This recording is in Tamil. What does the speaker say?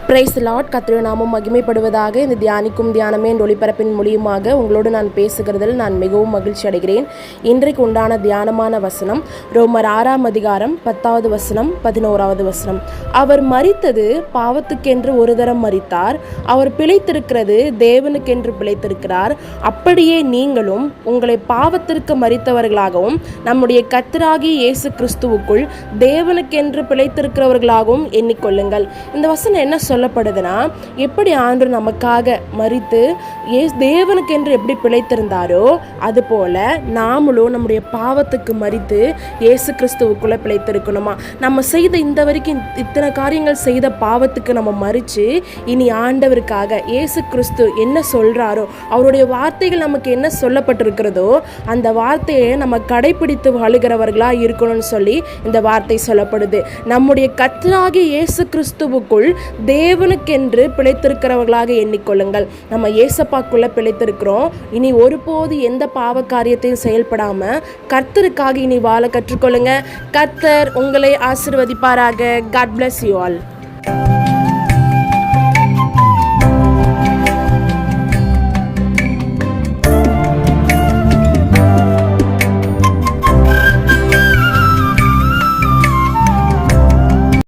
Price Lord. கர்த்தருடைய நாமம் மகிமைப்படுவதாக. இந்த தியானிக்கும் தியானமே என்ற ஒளிபரப்பின் மூலியமாக உங்களோடு நான் பேசுகிறதில் நான் மிகவும் மகிழ்ச்சி அடைகிறேன். இன்றைக்கு உண்டான தியானமான வசனம் ரோமர் 6 அதிகாரம் 10 வசனம் 11 வசனம். அவர் மரித்தது பாவத்துக்கென்று ஒரு தரம் மரித்தார், அவர் பிழைத்திருக்கிறது தேவனுக்கென்று பிழைத்திருக்கிறார். அப்படியே நீங்களும் உங்களை பாவத்திற்கு மரித்தவர்களாகவும் நம்முடைய கர்த்தராகிய இயேசு கிறிஸ்துவுக்குள் தேவனுக்கென்று பிழைத்திருக்கிறவர்களாகவும் எண்ணிக்கொள்ளுங்கள். இந்த வசனம் என்ன சொல்லப்படுதுன்னா, எப்படி ஆண்டவர் நமக்காக மரித்து தேவனுக்கென்று எப்படி பிழைத்திருந்தாரோ அதுபோல நாமளும் நம்முடைய பாவத்துக்கு மரித்து இயேசு கிறிஸ்துவுக்குள்ள பிழைத்திருக்கணுமா. நம்ம செய்த இந்த வரைக்கும் இத்தனை காரியங்கள் செய்த பாவத்துக்கு நம்ம மறித்து இனி ஆண்டவருக்காக இயேசு கிறிஸ்து என்ன சொல்றாரோ, அவருடைய வார்த்தைகள் நமக்கு என்ன சொல்லப்பட்டிருக்கிறதோ அந்த வார்த்தையை நம்ம கடைபிடித்து வாழுகிறவர்களா இருக்கணும்னு சொல்லி இந்த வார்த்தை சொல்லப்படுது. நம்முடைய கர்த்தராகிய இயேசு கிறிஸ்துவுக்குள் தேவனுக்கென்று பிழைத்திருக்கிறவர்களாக எண்ணிக்கொள்ளுங்கள். நம்ம ஏசப்பாக்குள்ள பிழைத்திருக்கிறோம். இனி ஒருபோது எந்த பாவ காரியத்தையும் செயல்படாம கர்த்தருக்காக இனி வாழ கற்றுக்கொள்ளுங்க. கர்த்தர் உங்களை ஆசீர்வதிப்பாராக. God bless you all.